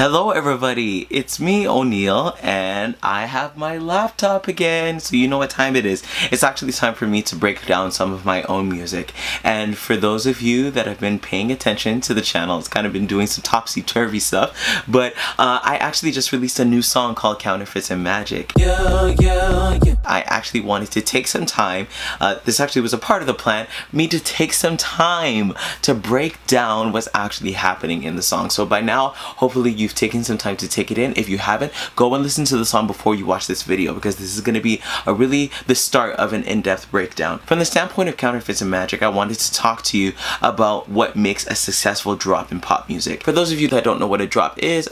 Hello everybody, it's me O'Neil and I have my laptop again, so you know what time it is. It's actually time for me to break down some of my own music, and for those of you that have been paying attention to the channel, it's kind of been doing some topsy-turvy stuff, but I actually just released a new song called Counterfeits and Magic. I actually wanted to take some time, this actually was a part of the plan, me to take some time to break down what's actually happening in the song. So by now, hopefully you've taken some time to take it in. If you haven't, go and listen to the song before you watch this video, because this is going to be the start of an in-depth breakdown. From the standpoint of Counterfeits and Magic, I wanted to talk to you about what makes a successful drop in pop music. For those of you that don't know what a drop is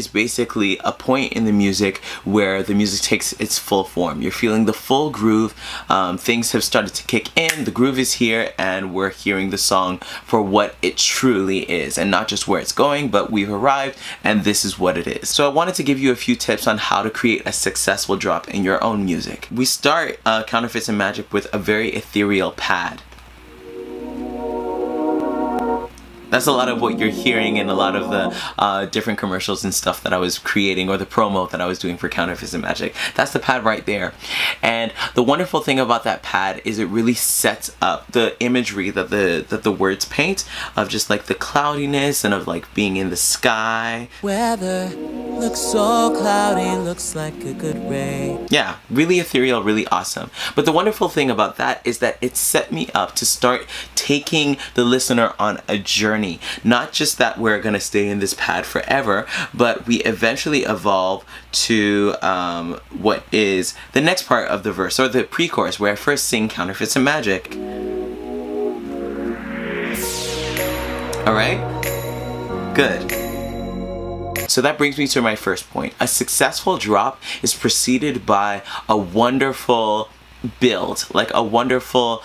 basically a point in the music where the music takes its full form. You're feeling the full groove, things have started to kick in, the groove is here, and we're hearing the song for what it truly is, and not just where it's going, but we've arrived and this is what it is. So I wanted to give you a few tips on how to create a successful drop in your own music. We start Counterfeits and Magic with a very ethereal pad. That's a lot of what you're hearing in a lot of the different commercials and stuff that I was creating, or the promo that I was doing for Counterfeits and Magic. That's the pad right there. And the wonderful thing about that pad is it really sets up the imagery that the words paint, of just like the cloudiness and of like being in the sky. Weather looks so cloudy, looks like a good rain. Yeah, really ethereal, really awesome. But the wonderful thing about that is that it set me up to start taking the listener on a journey. Not just that we're gonna stay in this pad forever, but we eventually evolve to what is the next part of the verse, or the pre-chorus, where I first sing Counterfeits and Magic. Alright? Good. So that brings me to my first point. A successful drop is preceded by a wonderful build, like a wonderful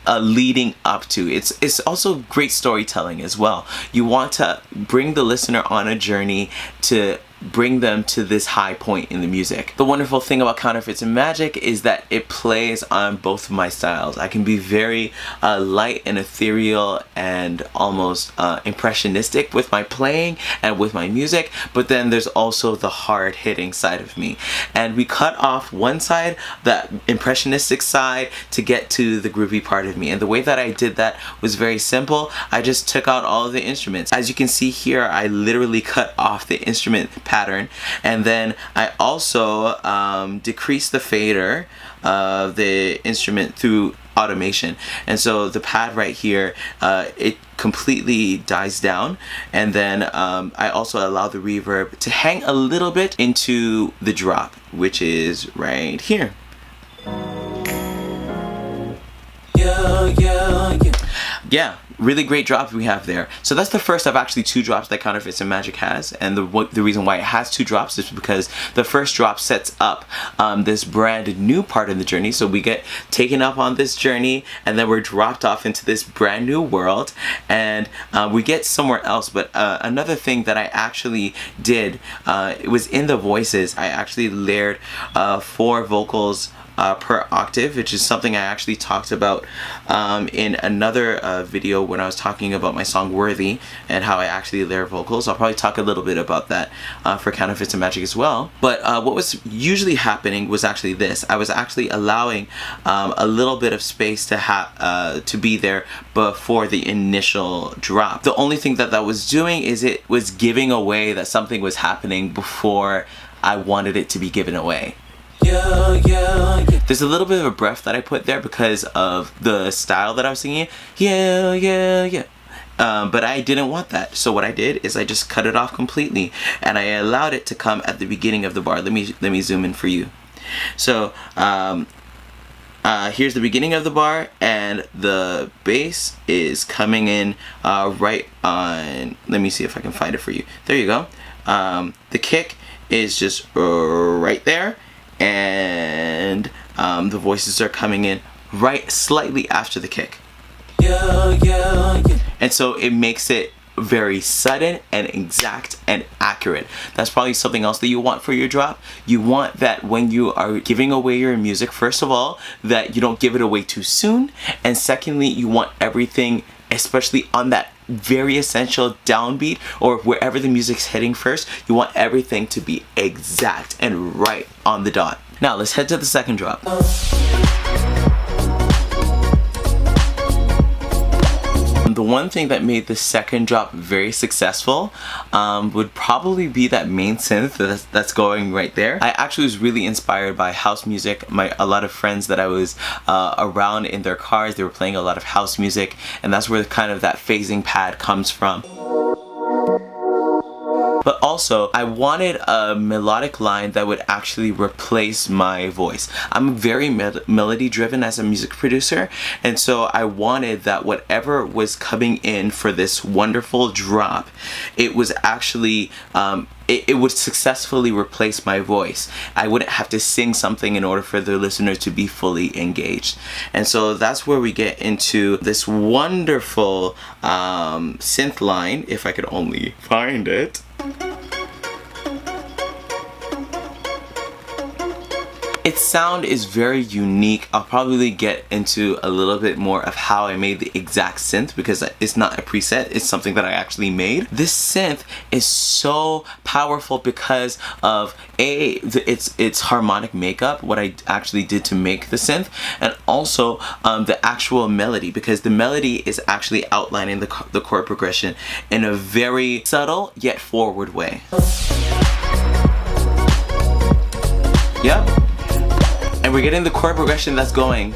leading up to. It's also great storytelling as well. You want to bring the listener on a journey to bring them to this high point in the music. The wonderful thing about Counterfeits and Magic is that it plays on both of my styles. I can be very light and ethereal and almost impressionistic with my playing and with my music, but then there's also the hard-hitting side of me. And we cut off one side, that impressionistic side, to get to the groovy part of me. And the way that I did that was very simple. I just took out all of the instruments. As you can see here, I literally cut off the instrument pattern, and then I also decreased the fader of the instrument through automation. And so the pad right here, it completely dies down, and then I also allow the reverb to hang a little bit into the drop, which is right here. Yeah, really great drop we have there. So that's the first of actually two drops that Counterfeits and Magic has, and the reason why it has two drops is because the first drop sets up this brand new part in the journey. So we get taken up on this journey, and then we're dropped off into this brand new world, and we get somewhere else. But another thing that I actually did, it was in the voices. I actually layered 4 vocals per octave, which is something I actually talked about in another video when I was talking about my song Worthy and how I actually layer vocals. I'll probably talk a little bit about that for Counterfeits and Magic as well. But what was usually happening was actually this. I was actually allowing a little bit of space to be there before the initial drop. The only thing that was doing is it was giving away that something was happening before I wanted it to be given away. There's a little bit of a breath that I put there because of the style that I was singing. But I didn't want that. So what I did is I just cut it off completely, and I allowed it to come at the beginning of the bar. Let me zoom in for you. So here's the beginning of the bar, and the bass is coming in right on. Let me see if I can find it for you. There you go. The kick is just right there, and the voices are coming in right slightly after the kick. And so it makes it very sudden and exact and accurate. That's probably something else that you want for your drop. You want that when you are giving away your music, first of all, that you don't give it away too soon, and secondly, you want everything especially on that very essential downbeat or wherever the music's hitting first. You want everything to be exact and right on the dot. Now let's head to the second drop. The one thing that made the second drop very successful would probably be that main synth that's going right there. I actually was really inspired by house music. A lot of friends that I was around in their cars, they were playing a lot of house music, and that's where kind of that phasing pad comes from. But also, I wanted a melodic line that would actually replace my voice. I'm very melody driven as a music producer, and so I wanted that whatever was coming in for this wonderful drop, it was actually it would successfully replace my voice. I wouldn't have to sing something in order for the listener to be fully engaged. And so that's where we get into this wonderful synth line, if I could only find it. Its sound is very unique. I'll probably get into a little bit more of how I made the exact synth, because it's not a preset, it's something that I actually made. This synth is so powerful because of its harmonic makeup, what I actually did to make the synth, and also the actual melody, because the melody is actually outlining the chord progression in a very subtle yet forward way. Yep. And we're getting the chord progression that's going,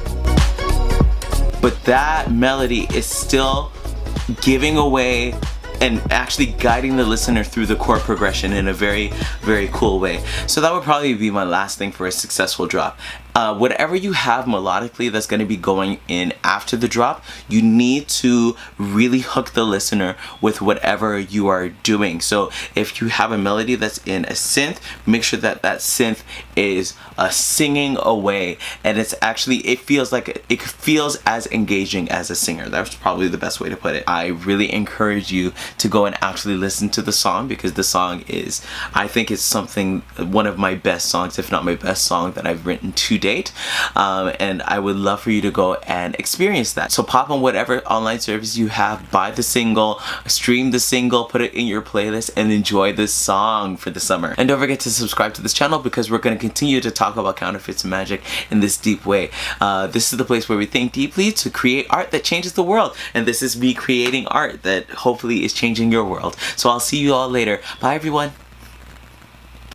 but that melody is still giving away and actually guiding the listener through the chord progression in a very, very cool way. So that would probably be my last thing for a successful drop. Whatever you have melodically that's going to be going in after the drop, you need to really hook the listener with whatever you are doing. So if you have a melody that's in a synth, make sure that that synth is singing away, and it feels as engaging as a singer. That's probably the best way to put it. I really encourage you to go and actually listen to the song, because the song is, I think it's one of my best songs, if not my best song that I've written to date, and I would love for you to go and experience that. So pop on whatever online service you have, buy the single, stream the single, put it in your playlist, and enjoy this song for the summer. And don't forget to subscribe to this channel, because we're going to continue to talk about counterfeits and magic in this deep way. This is the place where we think deeply to create art that changes the world, and this is me creating art that hopefully is changing your world. So I'll see you all later. Bye everyone.